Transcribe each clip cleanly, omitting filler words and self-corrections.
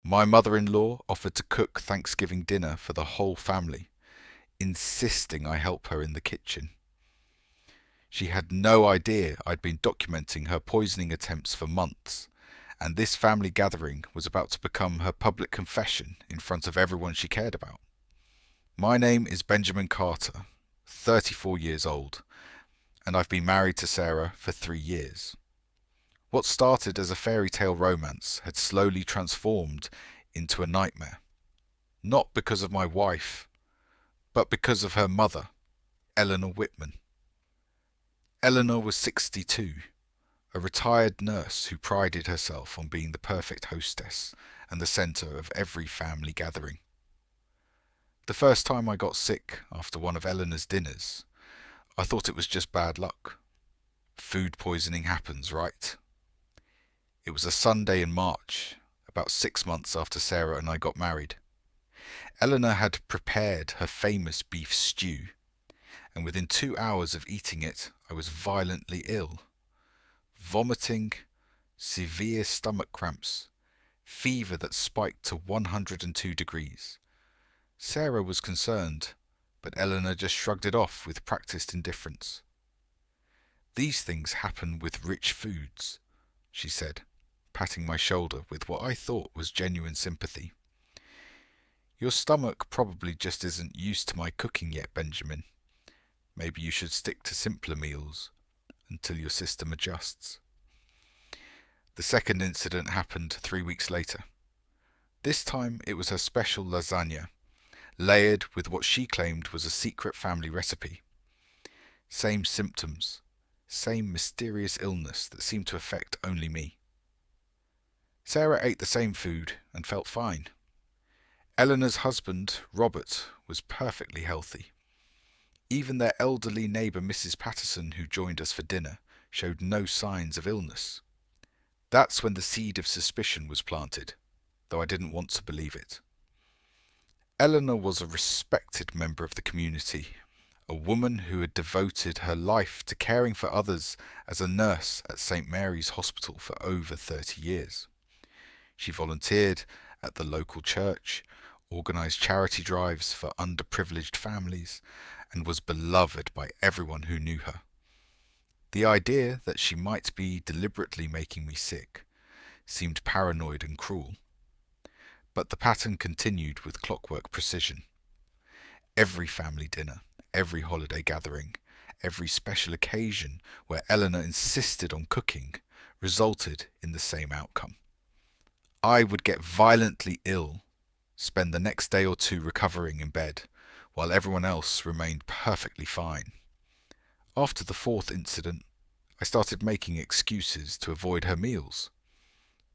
My mother-in-law offered to cook Thanksgiving dinner for the whole family, insisting I help her in the kitchen. She had no idea I'd been documenting her poisoning attempts for months, and this family gathering was about to become her public confession in front of everyone she cared about. My name is Benjamin Carter, 34 years old, and I've been married to Sarah for 3 years. What started as a fairy tale romance had slowly transformed into a nightmare. Not because of my wife, but because of her mother, Eleanor Whitman. Eleanor was 62, a retired nurse who prided herself on being the perfect hostess and the centre of every family gathering. The first time I got sick after one of Eleanor's dinners, I thought it was just bad luck. Food poisoning happens, right? It was a Sunday in March, about 6 months after Sarah and I got married. Eleanor had prepared her famous beef stew, and within 2 hours of eating it, I was violently ill. Vomiting, severe stomach cramps, fever that spiked to 102 degrees. Sarah was concerned, but Eleanor just shrugged it off with practiced indifference. "These things happen with rich foods," she said, patting my shoulder with what I thought was genuine sympathy. "Your stomach probably just isn't used to my cooking yet, Benjamin. Maybe you should stick to simpler meals until your system adjusts." The second incident happened 3 weeks later. This time it was her special lasagna, layered with what she claimed was a secret family recipe. Same symptoms, same mysterious illness that seemed to affect only me. Sarah ate the same food and felt fine. Eleanor's husband, Robert, was perfectly healthy. Even their elderly neighbour Mrs. Patterson, who joined us for dinner, showed no signs of illness. That's when the seed of suspicion was planted, though I didn't want to believe it. Eleanor was a respected member of the community, a woman who had devoted her life to caring for others as a nurse at St. Mary's Hospital for over 30 years. She volunteered at the local church, organised charity drives for underprivileged families, and was beloved by everyone who knew her. The idea that she might be deliberately making me sick seemed paranoid and cruel. But the pattern continued with clockwork precision. Every family dinner, every holiday gathering, every special occasion where Eleanor insisted on cooking resulted in the same outcome. I would get violently ill, spend the next day or two recovering in bed, while everyone else remained perfectly fine. After the fourth incident, I started making excuses to avoid her meals.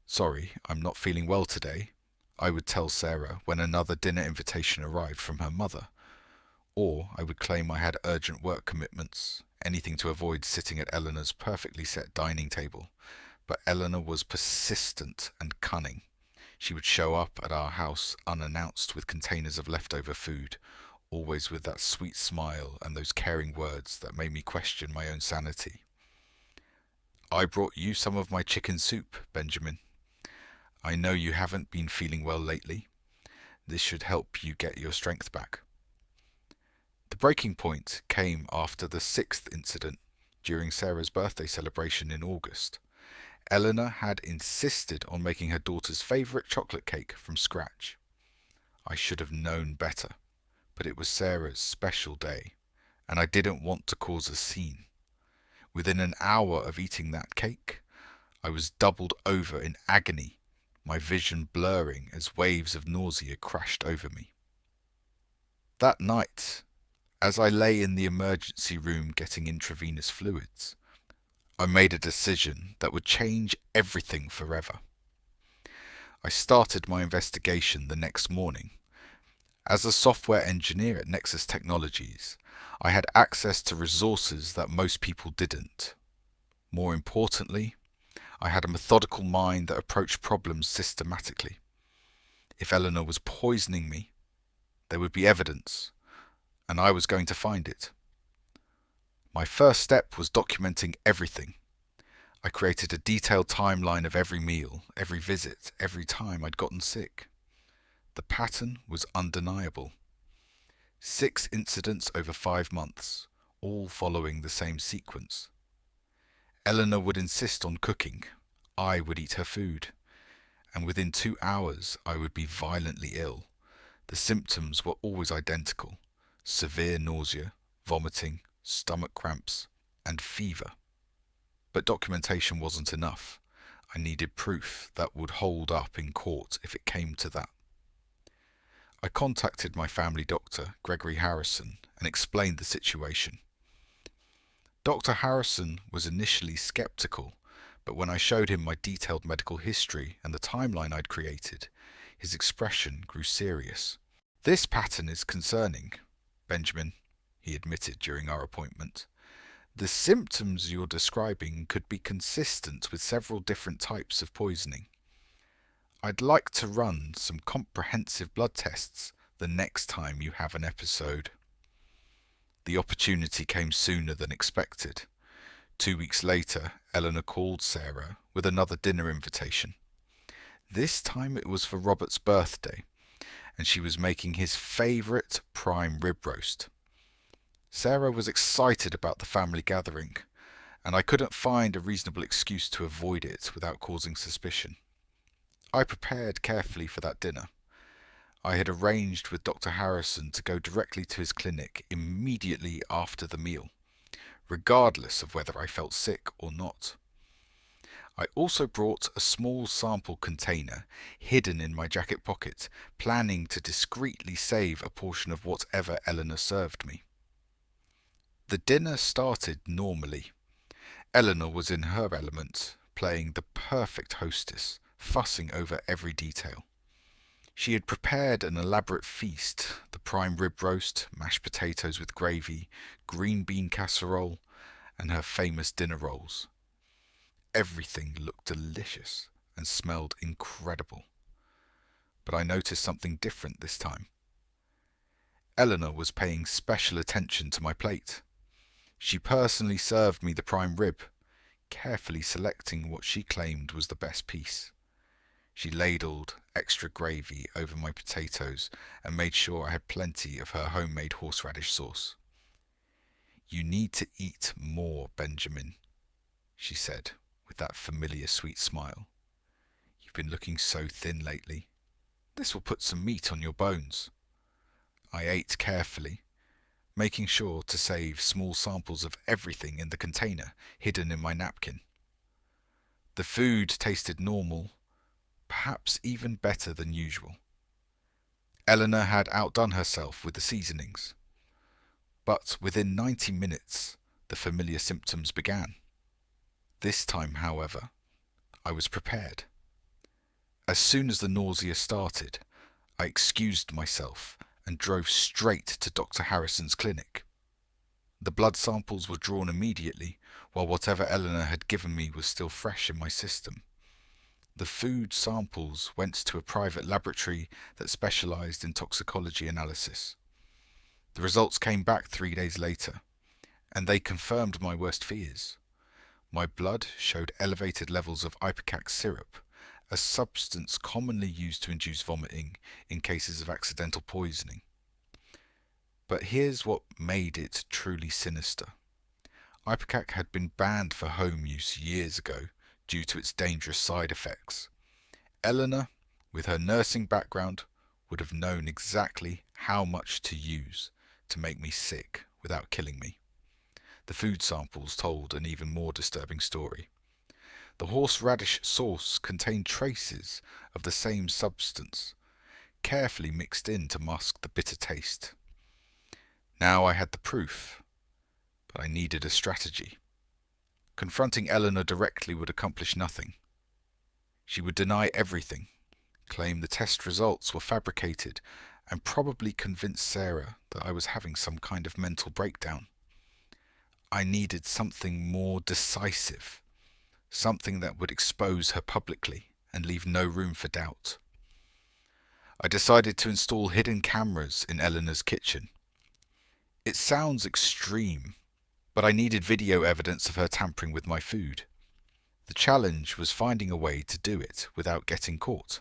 "Sorry, I'm not feeling well today," I would tell Sarah when another dinner invitation arrived from her mother. Or I would claim I had urgent work commitments, anything to avoid sitting at Eleanor's perfectly set dining table. But Eleanor was persistent and cunning. She would show up at our house unannounced with containers of leftover food, always with that sweet smile and those caring words that made me question my own sanity. "I brought you some of my chicken soup, Benjamin. I know you haven't been feeling well lately. This should help you get your strength back." The breaking point came after the sixth incident during Sarah's birthday celebration in August. Eleanor had insisted on making her daughter's favourite chocolate cake from scratch. I should have known better, but it was Sarah's special day, and I didn't want to cause a scene. Within an hour of eating that cake, I was doubled over in agony, my vision blurring as waves of nausea crashed over me. That night, as I lay in the emergency room getting intravenous fluids, I made a decision that would change everything forever. I started my investigation the next morning. As a software engineer at Nexus Technologies, I had access to resources that most people didn't. More importantly, I had a methodical mind that approached problems systematically. If Eleanor was poisoning me, there would be evidence, and I was going to find it. My first step was documenting everything. I created a detailed timeline of every meal, every visit, every time I'd gotten sick. The pattern was undeniable. 6 incidents over 5 months, all following the same sequence. Eleanor would insist on cooking. I would eat her food. And within 2 hours, I would be violently ill. The symptoms were always identical: severe nausea, vomiting, stomach cramps, and fever. But documentation wasn't enough. I needed proof that would hold up in court if it came to that. I contacted my family doctor, Gregory Harrison, and explained the situation. Dr. Harrison was initially skeptical, but when I showed him my detailed medical history and the timeline I'd created, his expression grew serious. "This pattern is concerning, Benjamin," he admitted during our appointment. "The symptoms you're describing could be consistent with several different types of poisoning. I'd like to run some comprehensive blood tests the next time you have an episode." The opportunity came sooner than expected. 2 weeks later, Eleanor called Sarah with another dinner invitation. This time it was for Robert's birthday, and she was making his favourite prime rib roast. Sarah was excited about the family gathering, and I couldn't find a reasonable excuse to avoid it without causing suspicion. I prepared carefully for that dinner. I had arranged with Dr. Harrison to go directly to his clinic immediately after the meal, regardless of whether I felt sick or not. I also brought a small sample container hidden in my jacket pocket, planning to discreetly save a portion of whatever Eleanor served me. The dinner started normally. Eleanor was in her element, playing the perfect hostess, fussing over every detail. She had prepared an elaborate feast: the prime rib roast, mashed potatoes with gravy, green bean casserole, and her famous dinner rolls. Everything looked delicious and smelled incredible. But I noticed something different this time. Eleanor was paying special attention to my plate. She personally served me the prime rib, carefully selecting what she claimed was the best piece. She ladled extra gravy over my potatoes and made sure I had plenty of her homemade horseradish sauce. "You need to eat more, Benjamin," she said, with that familiar sweet smile. "You've been looking so thin lately. This will put some meat on your bones." I ate carefully, making sure to save small samples of everything in the container hidden in my napkin. The food tasted normal, perhaps even better than usual. Eleanor had outdone herself with the seasonings. But within 90 minutes, the familiar symptoms began. This time, however, I was prepared. As soon as the nausea started, I excused myself and drove straight to Dr. Harrison's clinic. The blood samples were drawn immediately, while whatever Eleanor had given me was still fresh in my system. The food samples went to a private laboratory that specialized in toxicology analysis. The results came back 3 days later, and they confirmed my worst fears. My blood showed elevated levels of ipecac syrup, a substance commonly used to induce vomiting in cases of accidental poisoning. But here's what made it truly sinister. Ipecac had been banned for home use years ago due to its dangerous side effects. Eleanor, with her nursing background, would have known exactly how much to use to make me sick without killing me. The food samples told an even more disturbing story. The horseradish sauce contained traces of the same substance, carefully mixed in to mask the bitter taste. Now I had the proof, but I needed a strategy. Confronting Eleanor directly would accomplish nothing. She would deny everything, claim the test results were fabricated, and probably convince Sarah that I was having some kind of mental breakdown. I needed something more decisive, something that would expose her publicly and leave no room for doubt. I decided to install hidden cameras in Eleanor's kitchen. It sounds extreme, but I needed video evidence of her tampering with my food. The challenge was finding a way to do it without getting caught.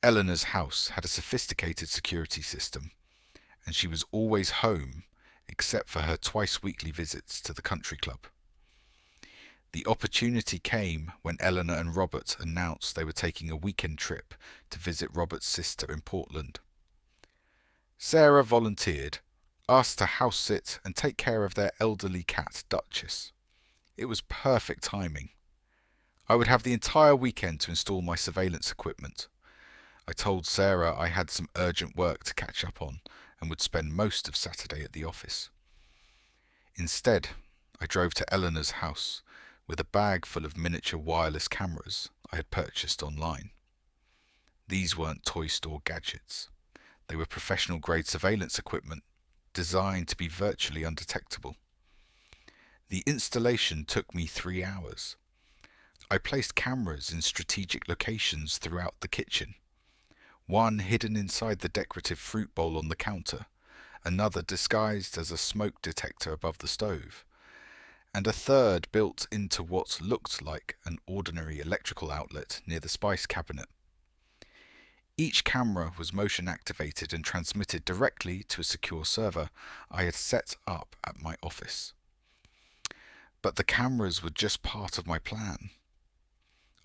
Eleanor's house had a sophisticated security system, and she was always home except for her twice-weekly visits to the country club. The opportunity came when Eleanor and Robert announced they were taking a weekend trip to visit Robert's sister in Portland. Sarah volunteered, asked to house sit and take care of their elderly cat, Duchess. It was perfect timing. I would have the entire weekend to install my surveillance equipment. I told Sarah I had some urgent work to catch up on and would spend most of Saturday at the office. Instead, I drove to Eleanor's house with a bag full of miniature wireless cameras I had purchased online. These weren't toy store gadgets. They were professional-grade surveillance equipment designed to be virtually undetectable. The installation took me 3 hours. I placed cameras in strategic locations throughout the kitchen. One hidden inside the decorative fruit bowl on the counter, another disguised as a smoke detector above the stove, and a third built into what looked like an ordinary electrical outlet near the spice cabinet. Each camera was motion activated and transmitted directly to a secure server I had set up at my office. But the cameras were just part of my plan.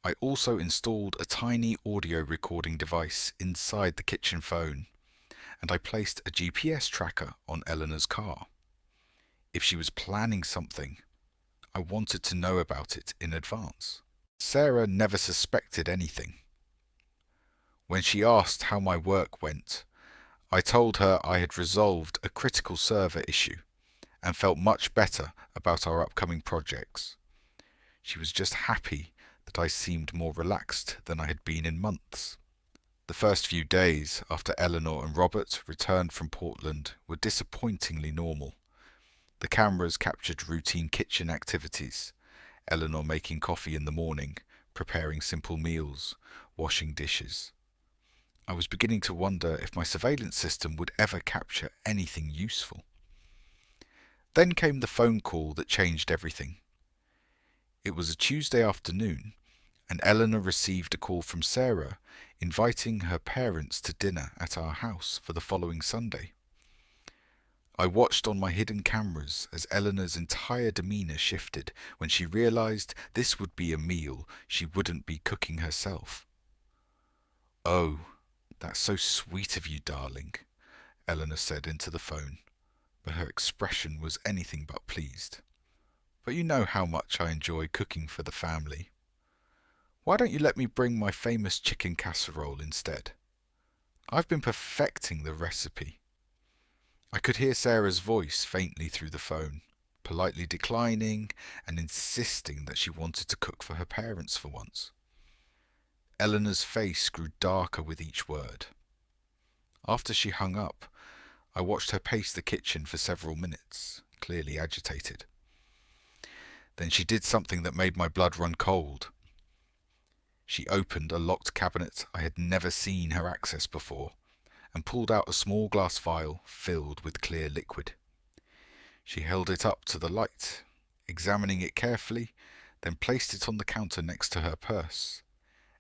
I also installed a tiny audio recording device inside the kitchen phone, and I placed a GPS tracker on Eleanor's car. If she was planning something, I wanted to know about it in advance. Sarah never suspected anything. When she asked how my work went, I told her I had resolved a critical server issue and felt much better about our upcoming projects. She was just happy that I seemed more relaxed than I had been in months. The first few days after Eleanor and Robert returned from Portland were disappointingly normal. The cameras captured routine kitchen activities, Eleanor making coffee in the morning, preparing simple meals, washing dishes. I was beginning to wonder if my surveillance system would ever capture anything useful. Then came the phone call that changed everything. It was a Tuesday afternoon, and Eleanor received a call from Sarah inviting her parents to dinner at our house for the following Sunday. I watched on my hidden cameras as Eleanor's entire demeanour shifted when she realised this would be a meal she wouldn't be cooking herself. "Oh, that's so sweet of you, darling," Eleanor said into the phone, but her expression was anything but pleased. "But you know how much I enjoy cooking for the family. Why don't you let me bring my famous chicken casserole instead? I've been perfecting the recipe." I could hear Sarah's voice faintly through the phone, politely declining and insisting that she wanted to cook for her parents for once. Eleanor's face grew darker with each word. After she hung up, I watched her pace the kitchen for several minutes, clearly agitated. Then she did something that made my blood run cold. She opened a locked cabinet I had never seen her access before, and pulled out a small glass vial filled with clear liquid. She held it up to the light, examining it carefully, then placed it on the counter next to her purse,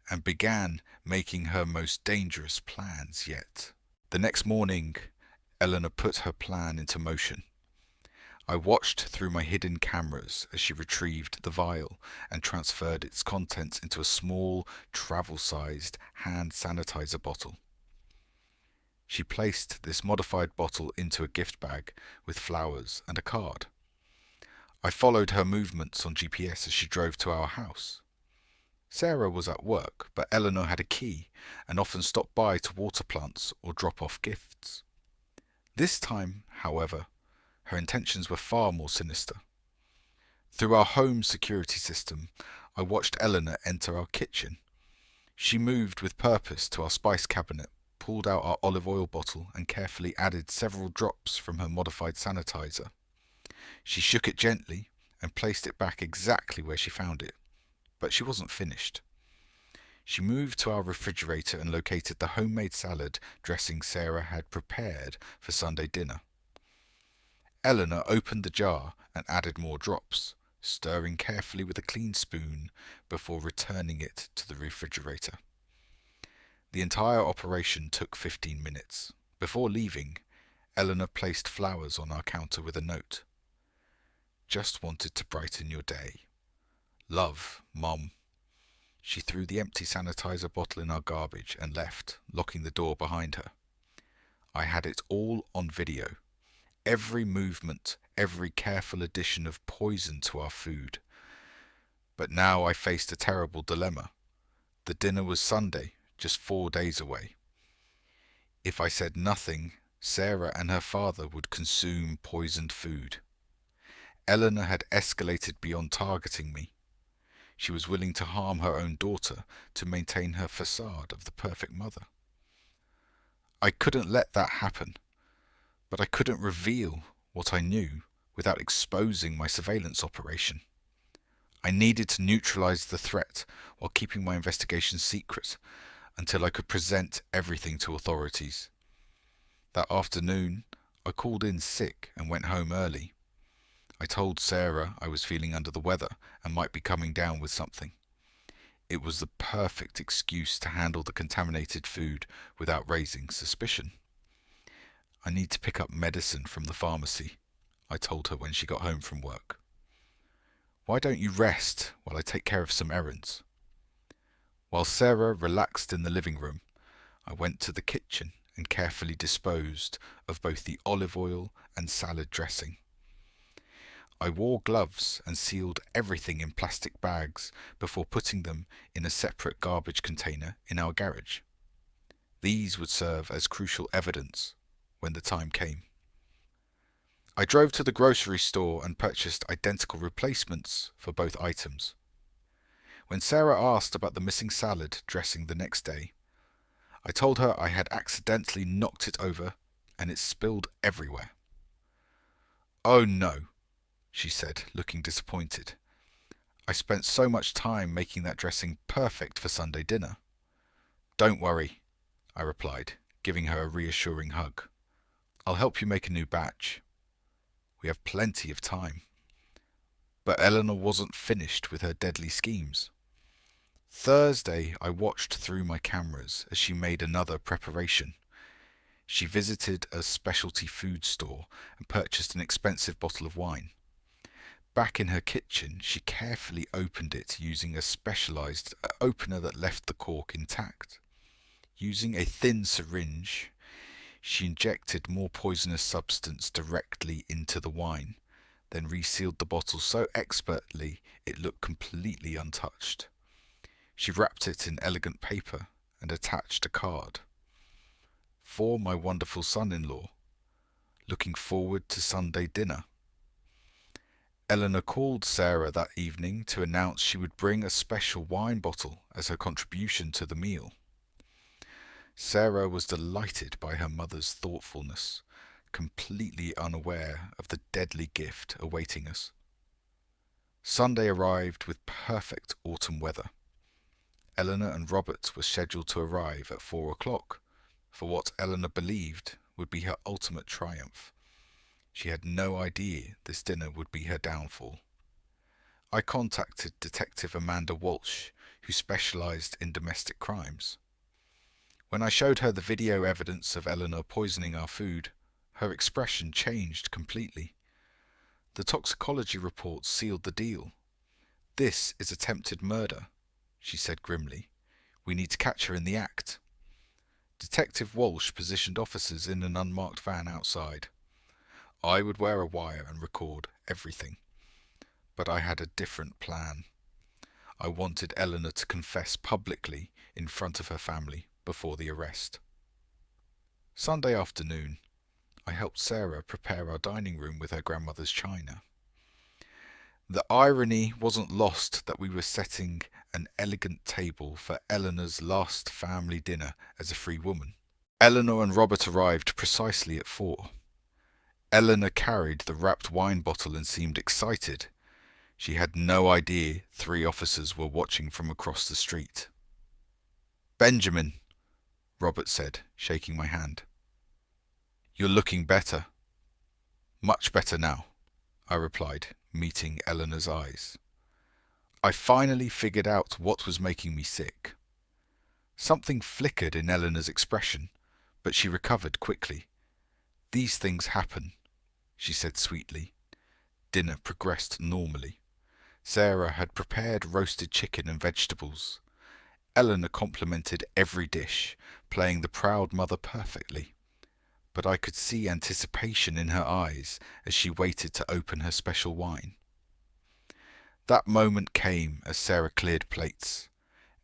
and began making her most dangerous plans yet. The next morning, Eleanor put her plan into motion. I watched through my hidden cameras as she retrieved the vial and transferred its contents into a small, travel-sized hand sanitizer bottle. She placed this modified bottle into a gift bag with flowers and a card. I followed her movements on GPS as she drove to our house. Sarah was at work, but Eleanor had a key and often stopped by to water plants or drop off gifts. This time, however, her intentions were far more sinister. Through our home security system, I watched Eleanor enter our kitchen. She moved with purpose to our spice cabinet, pulled out our olive oil bottle and carefully added several drops from her modified sanitizer. She shook it gently and placed it back exactly where she found it, but she wasn't finished. She moved to our refrigerator and located the homemade salad dressing Sarah had prepared for Sunday dinner. Eleanor opened the jar and added more drops, stirring carefully with a clean spoon before returning it to the refrigerator. The entire operation took 15 minutes. Before leaving, Eleanor placed flowers on our counter with a note. "Just wanted to brighten your day. Love, Mom." She threw the empty sanitizer bottle in our garbage and left, locking the door behind her. I had it all on video. Every movement, every careful addition of poison to our food. But now I faced a terrible dilemma. The dinner was Sunday, just 4 days away. If I said nothing, Sarah and her father would consume poisoned food. Eleanor had escalated beyond targeting me. She was willing to harm her own daughter to maintain her facade of the perfect mother. I couldn't let that happen, but I couldn't reveal what I knew without exposing my surveillance operation. I needed to neutralize the threat while keeping my investigation secret until I could present everything to authorities. That afternoon, I called in sick and went home early. I told Sarah I was feeling under the weather and might be coming down with something. It was the perfect excuse to handle the contaminated food without raising suspicion. "I need to pick up medicine from the pharmacy," I told her when she got home from work. "Why don't you rest while I take care of some errands?" While Sarah relaxed in the living room, I went to the kitchen and carefully disposed of both the olive oil and salad dressing. I wore gloves and sealed everything in plastic bags before putting them in a separate garbage container in our garage. These would serve as crucial evidence when the time came. I drove to the grocery store and purchased identical replacements for both items. When Sarah asked about the missing salad dressing the next day, I told her I had accidentally knocked it over and it spilled everywhere. "Oh no," she said, looking disappointed. "I spent so much time making that dressing perfect for Sunday dinner." "Don't worry," I replied, giving her a reassuring hug. "I'll help you make a new batch. We have plenty of time." But Eleanor wasn't finished with her deadly schemes. Thursday, I watched through my cameras as she made another preparation. She visited a specialty food store and purchased an expensive bottle of wine. Back in her kitchen, she carefully opened it using a specialized opener that left the cork intact. Using a thin syringe, she injected more poisonous substance directly into the wine, then resealed the bottle so expertly it looked completely untouched. She wrapped it in elegant paper and attached a card. "For my wonderful son-in-law. Looking forward to Sunday dinner." Eleanor called Sarah that evening to announce she would bring a special wine bottle as her contribution to the meal. Sarah was delighted by her mother's thoughtfulness, completely unaware of the deadly gift awaiting us. Sunday arrived with perfect autumn weather. Eleanor and Robert were scheduled to arrive at 4 o'clock for what Eleanor believed would be her ultimate triumph. She had no idea this dinner would be her downfall. I contacted Detective Amanda Walsh, who specialized in domestic crimes. When I showed her the video evidence of Eleanor poisoning our food, her expression changed completely. The toxicology report sealed the deal. "This is attempted murder," she said grimly. "We need to catch her in the act." Detective Walsh positioned officers in an unmarked van outside. I would wear a wire and record everything. But I had a different plan. I wanted Eleanor to confess publicly in front of her family before the arrest. Sunday afternoon, I helped Sarah prepare our dining room with her grandmother's china. The irony wasn't lost that we were setting an elegant table for Eleanor's last family dinner as a free woman. Eleanor and Robert arrived precisely at 4. Eleanor carried the wrapped wine bottle and seemed excited. She had no idea 3 officers were watching from across the street. "Benjamin," Robert said, shaking my hand. "You're looking better." "Much better now," I replied, meeting Eleanor's eyes. I finally figured out what was making me sick. Something flickered in Eleanor's expression, but she recovered quickly. "These things happen," she said sweetly. Dinner progressed normally. Sarah had prepared roasted chicken and vegetables. Eleanor complimented every dish, playing the proud mother perfectly. But I could see anticipation in her eyes as she waited to open her special wine. That moment came as Sarah cleared plates.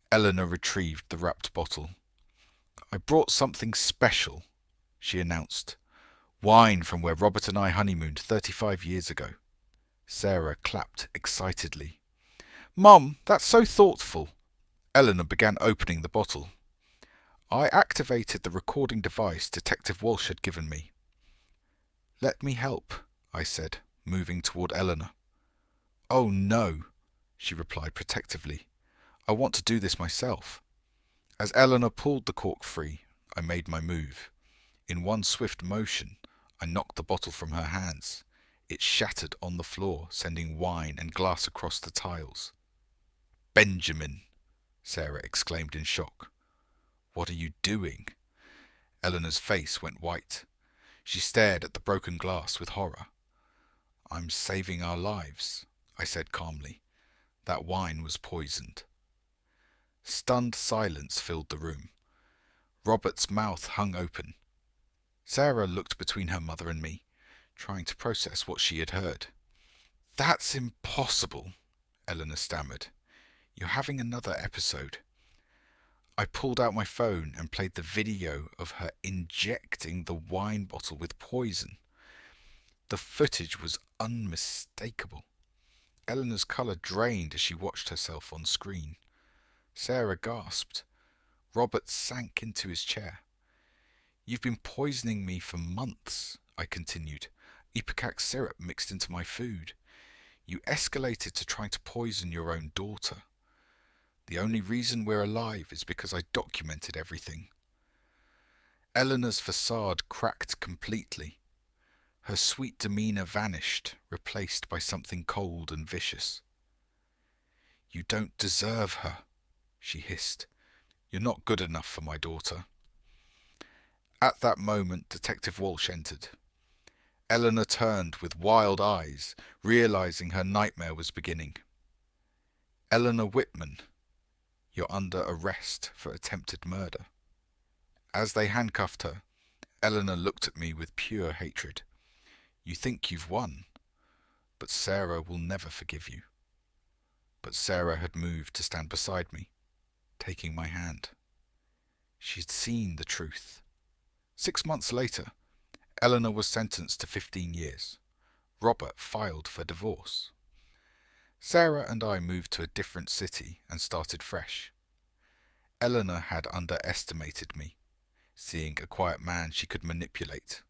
Eleanor retrieved the wrapped bottle. "I brought something special," she announced. "Wine from where Robert and I honeymooned 35 years ago." Sarah clapped excitedly. "Mum, that's so thoughtful." Eleanor began opening the bottle. "I activated the recording device Detective Walsh had given me." "Let me help," I said, moving toward Eleanor. "Oh no," she replied protectively. "I want to do this myself." As Eleanor pulled the cork free, I made my move. In one swift motion, I knocked the bottle from her hands. It shattered on the floor, sending wine and glass across the tiles. "Benjamin!" Sarah exclaimed in shock. "What are you doing?" Eleanor's face went white. She stared at the broken glass with horror. "I'm saving our lives," I said calmly. "That wine was poisoned." Stunned silence filled the room. Robert's mouth hung open. Sarah looked between her mother and me, trying to process what she had heard. "That's impossible," Eleanor stammered. "You're having another episode." I pulled out my phone and played the video of her injecting the wine bottle with poison. The footage was unmistakable. Eleanor's colour drained as she watched herself on screen. Sarah gasped. Robert sank into his chair. "You've been poisoning me for months," I continued. "Ipecac syrup mixed into my food. You escalated to trying to poison your own daughter. The only reason we're alive is because I documented everything." Eleanor's facade cracked completely. Her sweet demeanour vanished, replaced by something cold and vicious. "You don't deserve her," she hissed. "You're not good enough for my daughter." At that moment, Detective Walsh entered. Eleanor turned with wild eyes, realizing her nightmare was beginning. "Eleanor Whitman, you're under arrest for attempted murder." As they handcuffed her, Eleanor looked at me with pure hatred. "You think you've won, but Sarah will never forgive you." But Sarah had moved to stand beside me, taking my hand. She'd seen the truth. 6 months later, Eleanor was sentenced to 15 years. Robert filed for divorce. Sarah and I moved to a different city and started fresh. Eleanor had underestimated me, seeing a quiet man she could manipulate.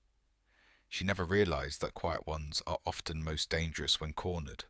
She never realized that quiet ones are often most dangerous when cornered.